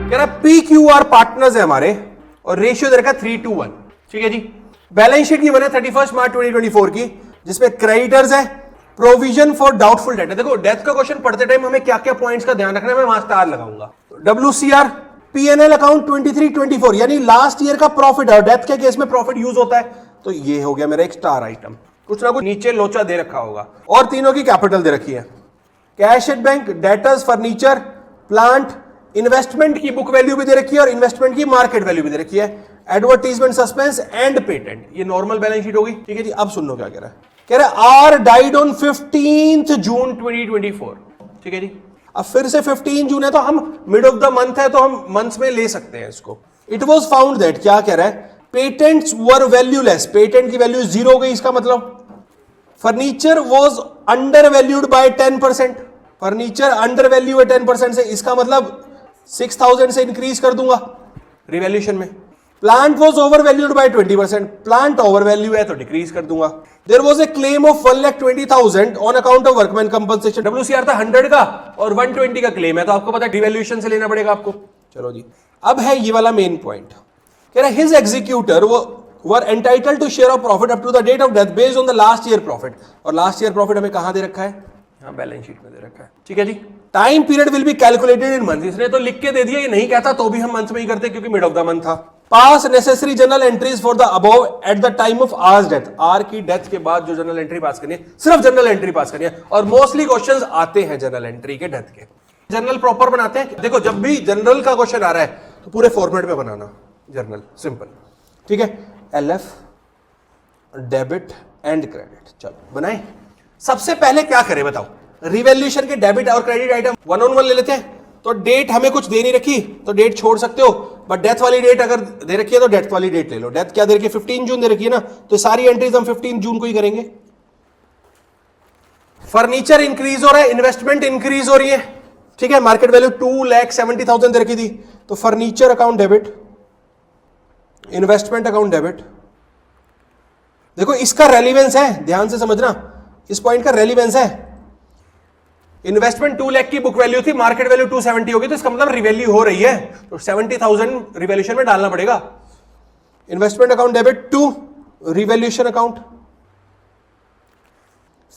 कह रहा PQR partners है हमारे और रेशियो दे रखा 3:1। ठीक है जी। बैलेंस शीट की बने 31 मार्च 2024 की, जिसमें क्रेडिटर्स है, प्रोविजन फॉर डाउटफुल डेट है। देखो डेथ का क्वेश्चन पढ़ते टाइम हमें क्या क्या पॉइंट्स का ध्यान रखना है, मैं वहां स्टार लगाऊंगा। WCR P&L अकाउंट 23-24 यानी लास्ट ईयर का प्रॉफिट है, डेथ के केस में प्रॉफिट यूज होता है, तो ये हो गया मेरा एक स्टार आइटम। कुछ ना कुछ नीचे लोचा दे रखा होगा और तीनों की कैपिटल दे रखी है। Cash at bank, debtors, furniture, plant, investment की बुक वैल्यू भी दे रखी है और इन्वेस्टमेंट की मार्केट वैल्यू भी दे रखी है। एडवर्टीजमेंट, सस्पेंस एंड पेटेंट, ये नॉर्मल बैलेंस शीट होगी। ठीक है जी। अब सुन लो क्या कह रहा है, कह रहा है आर डाइड ऑन 15 जून 2024। ठीक है जी। अब फिर से 15 जून है तो हम मिड ऑफ द मंथ है तो हम मंथ्स में ले सकते हैं इसको। इट वॉज फाउंड दैट, क्या कह रहा है, पेटेंट्स वर वैल्यूलेस, पेटेंट की वैल्यू 0 हो गई, इसका मतलब furniture was under valued bye 10%, furniture under value है 10% से, इसका मतलब 6000 से इंक्रीज कर दूंगा रिवैल्यूएशन में। Plant was over valued by 20%, plant over value है तो डिक्रीज कर दूंगा। There was a claim of 1,20,000 on account of workman compensation, WCR था 100 का और 120 का क्लेम है, तो आपको पता है डिवैल्यूएशन से लेना पड़ेगा आपको। चलो जी। अब है ये वाला मेन पॉइंट, कह रहा है his executor were entitled to share of profit up to the date of death based on the last year profit, और लास्ट ईयर प्रॉफिट हमें कहां दे रखा है, यहां बैलेंस शीट में दे रखा है। ठीक है जी। Time period will be calculated in month, इसने तो लिख के दे दिया, ये नहीं कहता तो भी हम मंथ में ही करते क्योंकि मिड ऑफ द मंथ था। Pass necessary journal entries for the above at the time of R's death, R की डेथ के बाद जो जनरल एंट्री पास करनी है, सिर्फ जनरल एंट्री पास करनी है, और मोस्टली क्वेश्चंस आते हैं जनरल एंट्री के डेथ के। जनरल प्रॉपर बनाते हैं, देखो जब भी जनरल का क्वेश्चन आ रहा है तो पूरे फॉर्मेट में बनाना जनरल, सिंपल। ठीक है। LF, डेबिट एंड क्रेडिट, चलो बनाए। सबसे पहले क्या करें बताओ, रिवैल्यूएशन के डेबिट और क्रेडिट आइटम 1 on 1 ले लेते हैं। तो डेट हमें कुछ दे नहीं रखी तो डेट छोड़ सकते हो, बट डेथ वाली डेट अगर दे रखी है तो डेथ वाली डेट ले लो। डेथ क्या दे रखी है, 15 जून दे रखी है ना, तो सारी एंट्रीज हम 15 जून को ही करेंगे। फर्नीचर इंक्रीज हो रहा है, इन्वेस्टमेंट इंक्रीज हो रही है। ठीक है। मार्केट वैल्यू 2,70,000 दे रखी थी, तो furniture account debit, investment account debit. देखो इसका रेलिवेंस है, ध्यान से समझना, इस पॉइंट का रेलिवेंस है। इन्वेस्टमेंट 2 लाख की बुक वैल्यू थी, मार्केट वैल्यू 270 होगी, तो इसका मतलब रिवैल्यू हो रही है, तो 70,000 रिवैल्यूएशन में डालना पड़ेगा। Investment account debit to revaluation account.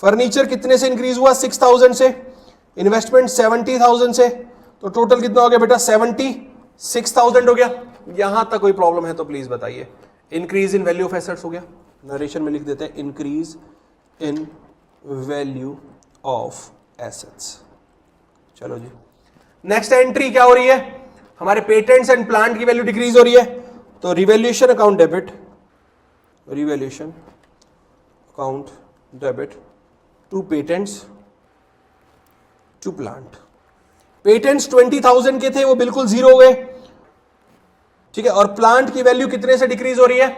Furniture कितने से इंक्रीज हुआ, 6,000 से, इन्वेस्टमेंट 70,000 से, तो टोटल कितना हो गया बेटा, 76,000 हो गया। यहां तक कोई प्रॉब्लम है तो प्लीज बताइए। Increase in value of assets हो गया, नरेशन में लिख देते हैं increase in value of assets. चलो जी। नेक्स्ट एंट्री क्या हो रही है, हमारे पेटेंट्स एंड प्लांट की वैल्यू डिक्रीज हो रही है, तो revaluation account debit, revaluation account debit to patents to plant. Patents 20,000 के थे, वो बिल्कुल 0 हो गए। ठीक है। और प्लांट की वैल्यू कितने से डिक्रीज हो रही है,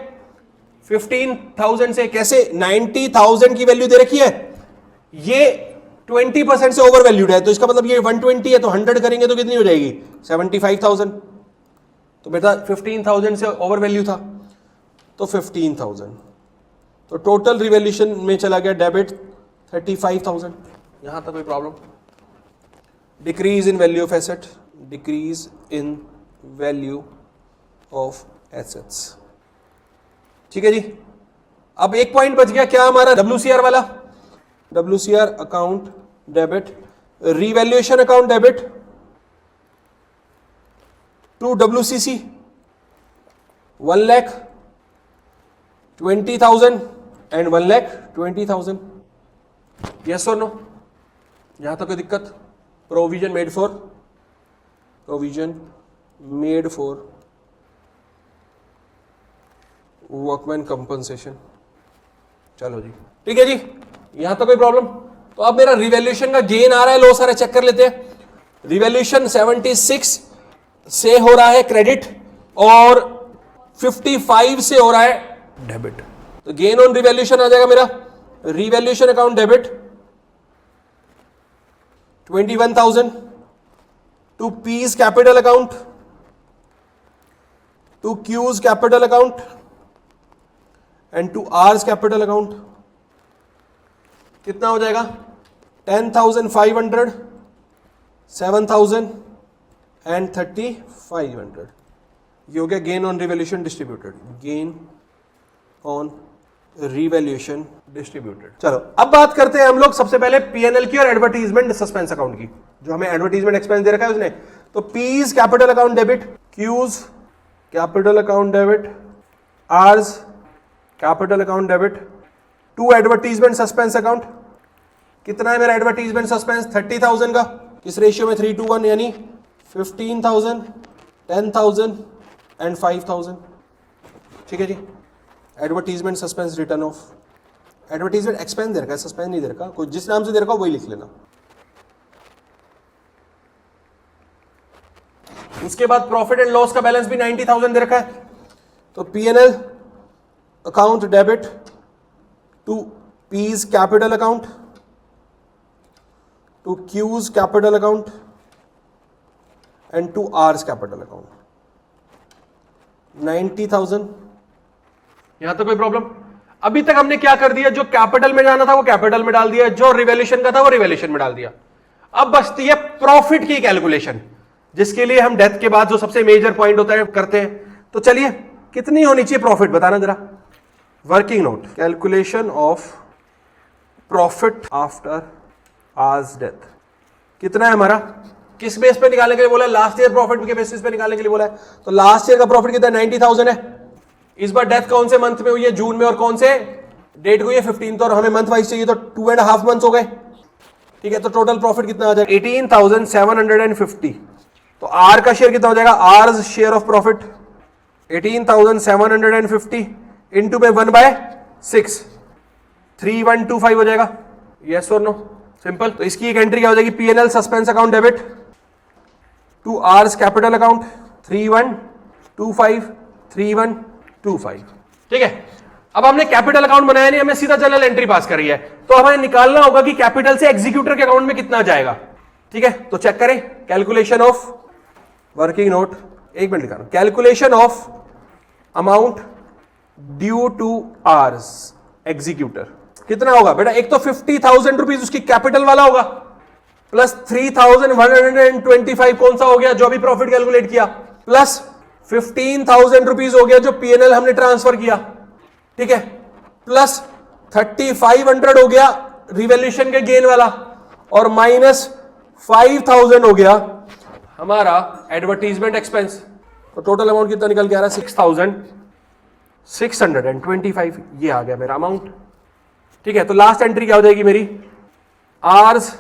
15,000 से। कैसे, 90,000 की वैल्यू दे रखी है, ये 20% से ओवर वैल्यूड है, तो इसका मतलब ये 120 है, तो 100 करेंगे तो कितनी हो जाएगी, 75,000। तो बेटा 15,000 से ओवर वैल्यू था तो 15,000, तो टोटल रिवैल्यूएशन में चला गया डेबिट 35,000। यहां तक कोई problem. Decrease in value of asset, decrease in value of assets. ठीक है जी। अब एक पॉइंट बच गया, क्या हमारा, WCR वाला, WCR account debit, revaluation account debit to WCC 1,20,000 and 1,20,000। Yes और नो, यहां तक कोई दिक्कत। Provision made for, provision made for workman compensation. चलो जी। ठीक है जी। यहां तो कोई प्रॉब्लम। तो अब मेरा रिवैल्यूएशन का गेन आ रहा है, लॉस आ रहा है, चेक कर लेते हैं। रिवैल्यूएशन 76 से हो रहा है क्रेडिट और 55 से हो रहा है डेबिट, तो गेन ऑन रिवैल्यूएशन आ जाएगा मेरा, revaluation account debit 21,000 to P's capital account, to Q's capital account and to R's capital account. कितना हो जाएगा, 10,500, 7,000 एंड 3500। ये हो गया gain on revaluation distributed, gain on revaluation distributed. चलो अब बात करते हैं हम लोग सबसे पहले पीएनएल की और एडवर्टीजमेंट सस्पेंस अकाउंट की, जो हमें एडवर्टीजमेंट एक्सपेंस दे रखा है उसने। तो P's capital account debit, Q's capital account debit, R's capital account debit to advertisement suspense account. कितना है मेरा एडवर्टीजमेंट सस्पेंस? 30,000 का। किस रेशियो में? 3:1, यानी 15,000, 10,000 एंड 5,000। ठीक है जी। Advertisement suspense return of, advertisement expense दे रखा है, सस्पेंस नहीं दे रखा, कोई जिस नाम से दे रखा वही लिख लेना। उसके बाद प्रॉफिट एंड लॉस का बैलेंस भी 90,000 दे रखा है। तो PNL account debit to P's capital account, to Q's capital account and to R's capital account, 90,000। यहां तो कोई प्रॉब्लम? अभी तक हमने क्या कर दिया, जो कैपिटल में जाना था वो कैपिटल में डाल दिया, जो रिवैल्यूएशन का था वो रिवैल्यूएशन में डाल दिया। अब बचती है प्रॉफिट की कैलकुलेशन, जिसके लिए हम डेथ के बाद जो सबसे मेजर पॉइंट होता है करते हैं। तो चलिए, कितनी होनी चाहिए प्रॉफिट बताना जरा। Working note, calculation of profit after R's death. कितना है हमारा? किस बेस पे निकालने के लिए बोला है? लास्ट ईयर प्रॉफिट के बेसिस पे निकालने के लिए बोला है। तो लास्ट ईयर का प्रॉफिट कितना है? 90,000 है। इस बार डेथ कौन से मंथ में हुई है? जून में। और कौन से डेट को? ये 15th। और हमें मंथ वाइज चाहिए, तो 2.5 मंथ्स हो गए। ठीक है, तो टोटल प्रॉफिट कितना आ जाएगा? 18,750। तो आर का शेयर कितना हो जाएगा? R's share of profit 18,750 into में 1/6, 3125 हो जाएगा। यस और नो? सिंपल। तो इसकी एक एंट्री क्या हो जाएगी? PNL suspense account debit to R's capital account 3125। ठीक है। अब हमने कैपिटल अकाउंट बनाया नहीं, हमें सीधा जनरल एंट्री पास करी है, तो हमें निकालना होगा कि कैपिटल से एग्जीक्यूटर के अकाउंट में कितना जाएगा। ठीक है, तो चेक करें। कैलकुलेशन ऑफ, वर्किंग नोट, एक मिनट लिखा, calculation of amount due to R's executor कितना होगा बेटा? एक तो 50,000 रुपीज उसकी कैपिटल वाला होगा, प्लस 3,125 कौन सा हो गया जो अभी प्रॉफिट कैलकुलेट किया, प्लस 15,000 रुपीज हो गया जो पीएनएल हमने ट्रांसफर किया। ठीक है, प्लस 3,500 हो गया रिवैल्यूएशन के गेन वाला, और माइनस 5,000 हो गया हमारा एडवर्टीजमेंट एक्सपेंस। तो टोटल अमाउंट कितना निकल के आ रहा है? 6,625। ये आ गया मेरा अमाउंट। ठीक है, तो लास्ट एंट्री क्या हो जाएगी मेरी? R's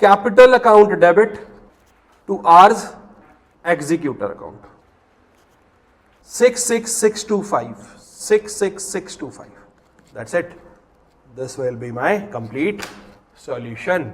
capital account debit to R's executor account 66625। That's it. This will be my complete solution.